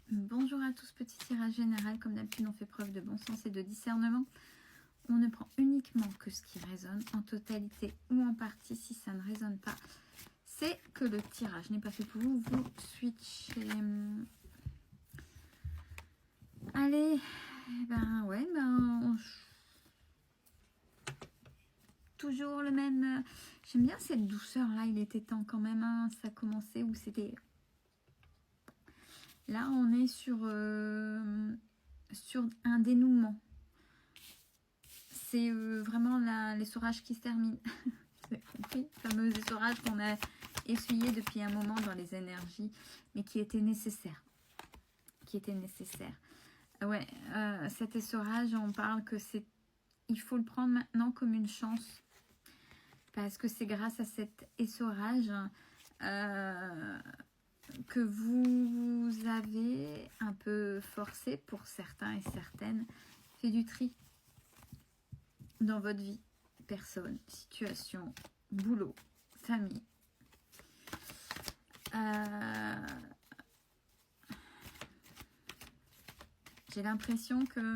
Bonjour à tous, petit tirage général. Comme d'habitude, on fait preuve de bon sens et de discernement. On ne prend uniquement que ce qui résonne, en totalité ou en partie. Si ça ne résonne pas, c'est que le tirage n'est pas fait pour vous. Vous switchez. Allez, ben ouais, toujours le même. J'aime bien cette douceur là. Il était temps quand même. Hein, ça commençait où c'était. Là, on est sur un dénouement. C'est vraiment l'essorage qui se termine. Vous avez compris, le fameux essorage qu'on a essuyé depuis un moment dans les énergies, mais qui était nécessaire. Ouais, cet essorage, on parle que il faut le prendre maintenant comme une chance. Parce que c'est grâce à cet essorage que vous avez un peu forcé, pour certains et certaines, fait du tri dans votre vie, personne, situation, boulot, famille. J'ai l'impression que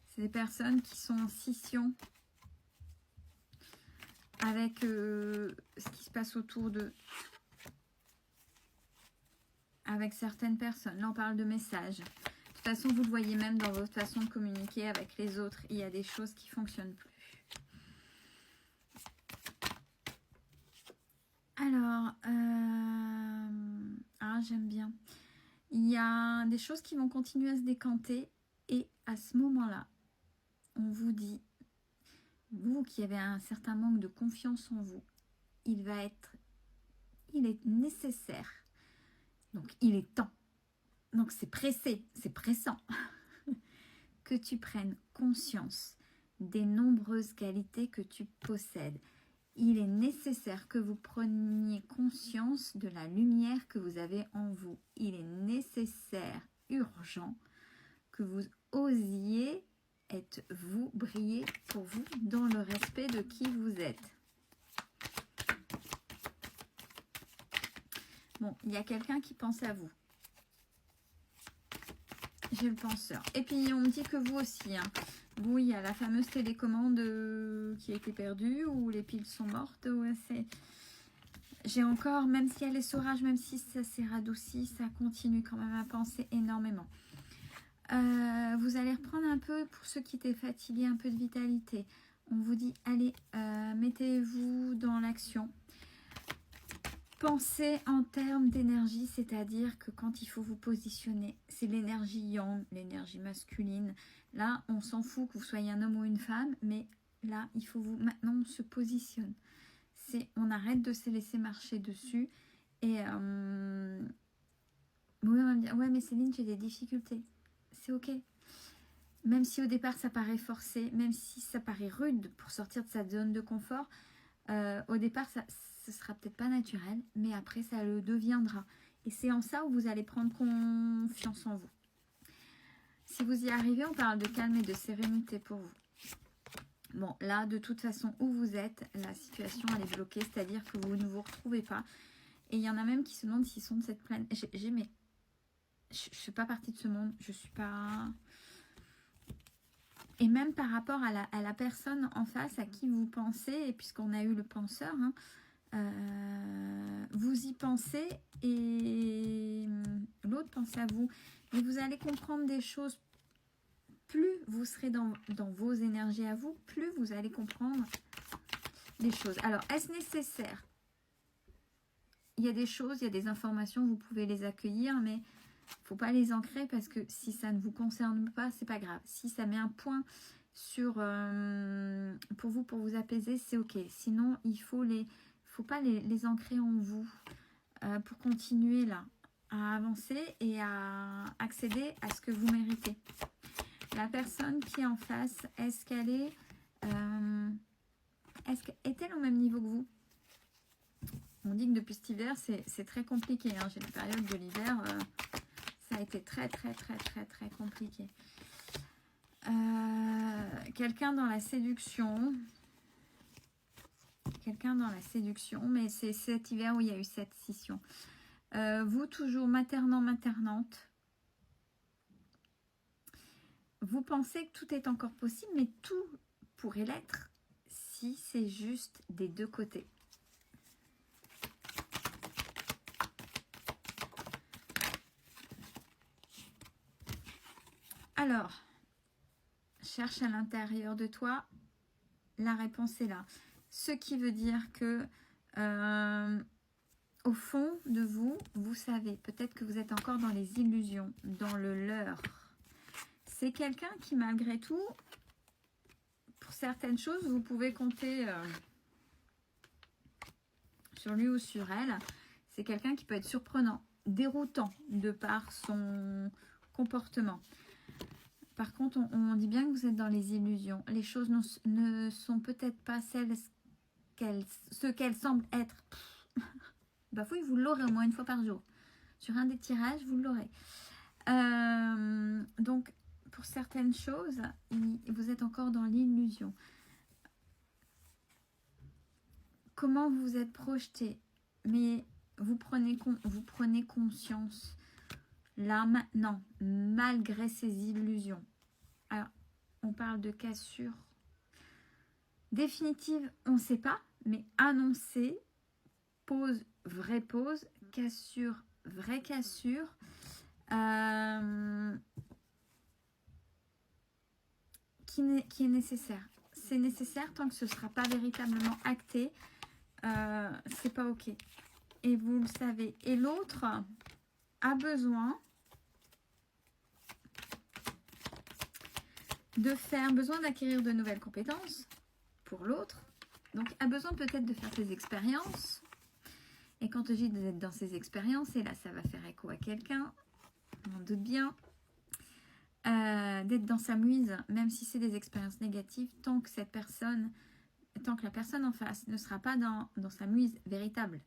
c'est des personnes qui sont en scission avec ce qui se passe autour d'eux, avec certaines personnes. Là, on parle de messages. De toute façon, vous le voyez même dans votre façon de communiquer avec les autres. Il y a des choses qui ne fonctionnent plus. Alors, j'aime bien. Il y a des choses qui vont continuer à se décanter. Et à ce moment-là, on vous dit, vous qui avez un certain manque de confiance en vous, il est nécessaire. Donc, il est temps. Donc, c'est pressé, c'est pressant que tu prennes conscience des nombreuses qualités que tu possèdes. Il est nécessaire que vous preniez conscience de la lumière que vous avez en vous. Il est nécessaire, urgent, que vous osiez être vous, briller pour vous dans le respect de qui vous êtes. Bon, il y a quelqu'un qui pense à vous. J'ai le penseur. Et puis, on me dit que vous aussi. Hein. Vous, il y a la fameuse télécommande qui a été perdue, ou les piles sont mortes. J'ai encore, même s'il y a l'essorage, même si ça s'est radouci, ça continue quand même à penser énormément. Vous allez reprendre un peu, pour ceux qui étaient fatigués, un peu de vitalité. On vous dit, allez, mettez-vous dans l'action. Pensez en termes d'énergie, c'est-à-dire que quand il faut vous positionner, c'est l'énergie yang, l'énergie masculine. Là, on s'en fout que vous soyez un homme ou une femme, mais là, il faut maintenant, on se positionne. On arrête de se laisser marcher dessus. Et oui, on va me dire, ouais, mais Céline, j'ai des difficultés. C'est ok. Même si au départ, ça paraît forcé, même si ça paraît rude pour sortir de sa zone de confort, au départ, ce sera peut-être pas naturel, mais après, ça le deviendra. Et c'est en ça où vous allez prendre confiance en vous. Si vous y arrivez, on parle de calme et de sérénité pour vous. Bon, là, de toute façon, où vous êtes, la situation, elle est bloquée, c'est-à-dire que vous ne vous retrouvez pas. Et il y en a même qui se demandent s'ils sont de cette planète. Je ne fais pas partie de ce monde, je suis pas... Et même par rapport à la personne en face à qui vous pensez, et puisqu'on a eu le penseur, hein, vous y pensez et l'autre pense à vous. Mais vous allez comprendre des choses. Plus vous serez dans vos énergies à vous, plus vous allez comprendre des choses. Alors, est-ce nécessaire? Il y a des choses, il y a des informations, vous pouvez les accueillir, mais il ne faut pas les ancrer parce que si ça ne vous concerne pas, c'est pas grave. Si ça met un point sur pour vous apaiser, c'est ok. Sinon, il faut pas les ancrer en vous pour continuer là à avancer et à accéder à ce que vous méritez. La personne qui est en face, est-ce qu'elle est-elle au même niveau que vous? On dit que depuis cet hiver, c'est très compliqué. Hein. J'ai la période de l'hiver, ça a été très compliqué. Quelqu'un dans la séduction. Mais c'est cet hiver où il y a eu cette scission. Vous, toujours maternant-maternante. vous pensez que tout est encore possible, mais tout pourrait l'être si c'est juste des deux côtés. Alors, cherche à l'intérieur de toi, la réponse est là. Ce qui veut dire que au fond de vous, vous savez, peut-être que vous êtes encore dans les illusions, dans le leurre. C'est quelqu'un qui, malgré tout, pour certaines choses, vous pouvez compter sur lui ou sur elle. C'est quelqu'un qui peut être surprenant, déroutant de par son comportement. Par contre, on dit bien que vous êtes dans les illusions. Les choses ne sont peut-être pas ce qu'elles semblent être. Bafouille, vous l'aurez au moins une fois par jour. Sur un des tirages, vous l'aurez. Donc, pour certaines choses, vous êtes encore dans l'illusion. Comment vous êtes projeté? Mais vous prenez conscience là maintenant, malgré ces illusions. Alors, on parle de cassure définitive, on ne sait pas, mais annoncée, pause, vraie pause, cassure, vraie cassure. Qui est nécessaire. C'est nécessaire tant que ce ne sera pas véritablement acté. C'est pas ok. Et vous le savez. Et l'autre a besoin d'acquérir de nouvelles compétences pour l'autre. Donc, a besoin peut-être de faire ses expériences. Et quand je dis d'être dans ces expériences, et là, ça va faire écho à quelqu'un, on en doute bien, d'être dans sa muse, même si c'est des expériences négatives, tant que la personne en face ne sera pas dans sa muse véritable,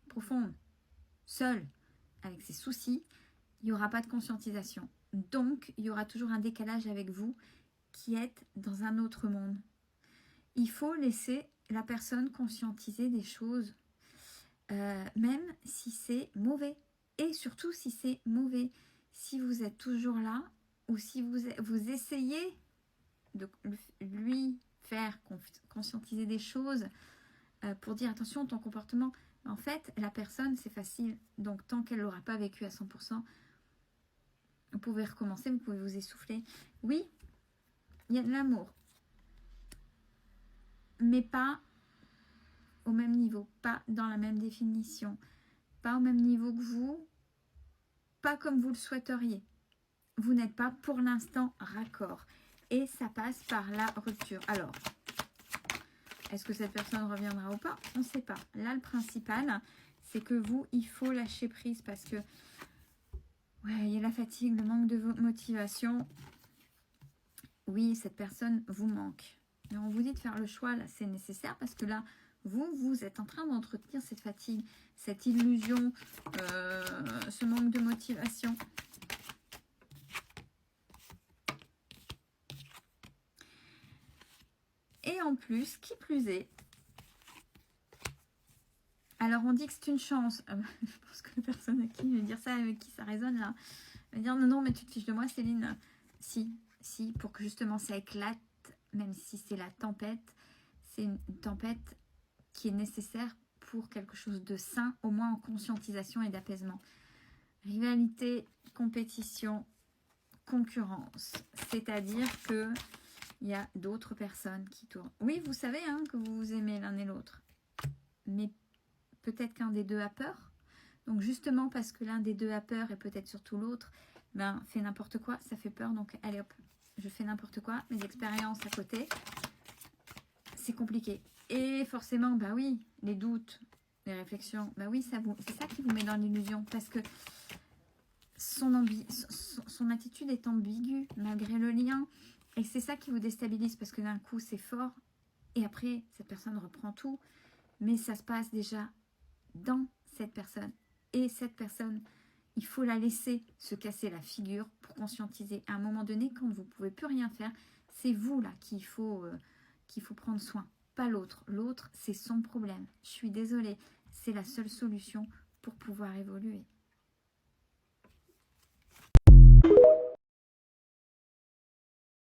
profonde, seule, avec ses soucis, il n'y aura pas de conscientisation. Donc, il y aura toujours un décalage avec vous qui êtes dans un autre monde. Il faut laisser la personne conscientiser des choses, même si c'est mauvais. Et surtout si c'est mauvais. Si vous êtes toujours là, ou si vous essayez de lui faire conscientiser des choses pour dire attention, ton comportement, en fait, la personne, c'est facile. Donc, tant qu'elle ne l'aura pas vécu à 100%, vous pouvez recommencer, vous pouvez vous essouffler. Oui, il y a de l'amour, mais pas au même niveau, pas dans la même définition, pas au même niveau que vous, pas comme vous le souhaiteriez. Vous n'êtes pas pour l'instant raccord. Et ça passe par la rupture. Alors, est-ce que cette personne reviendra ou pas? On ne sait pas. Là, le principal, c'est que vous, il faut lâcher prise parce que ouais, il y a la fatigue, le manque de motivation. Oui, cette personne vous manque. Mais on vous dit de faire le choix, là, c'est nécessaire parce que là, vous êtes en train d'entretenir cette fatigue, cette illusion, ce manque de motivation. Et en plus, qui plus est, alors on dit que c'est une chance. Je pense que la personne à qui veut dire ça, avec qui ça résonne là, va dire non, non, mais tu te fiches de moi, Céline. Si, pour que justement ça éclate, même si c'est la tempête, c'est une tempête qui est nécessaire pour quelque chose de sain, au moins en conscientisation et d'apaisement. Rivalité, compétition, concurrence, c'est-à-dire que il y a d'autres personnes qui tournent. Oui, vous savez hein, que vous vous aimez l'un et l'autre, mais peut-être qu'un des deux a peur. Donc justement parce que l'un des deux a peur et peut-être surtout l'autre, ben fait n'importe quoi, ça fait peur. Donc allez hop, je fais n'importe quoi, mes expériences à côté, c'est compliqué. Et forcément, bah oui, les doutes, les réflexions, bah oui, c'est ça qui vous met dans l'illusion parce que son attitude est ambiguë malgré le lien. Et c'est ça qui vous déstabilise parce que d'un coup, c'est fort. Et après, cette personne reprend tout. Mais ça se passe déjà dans cette personne. Et cette personne, il faut la laisser se casser la figure pour conscientiser. À un moment donné, quand vous ne pouvez plus rien faire, c'est vous là qu'il faut prendre soin. Pas l'autre. L'autre, c'est son problème. Je suis désolée. C'est la seule solution pour pouvoir évoluer.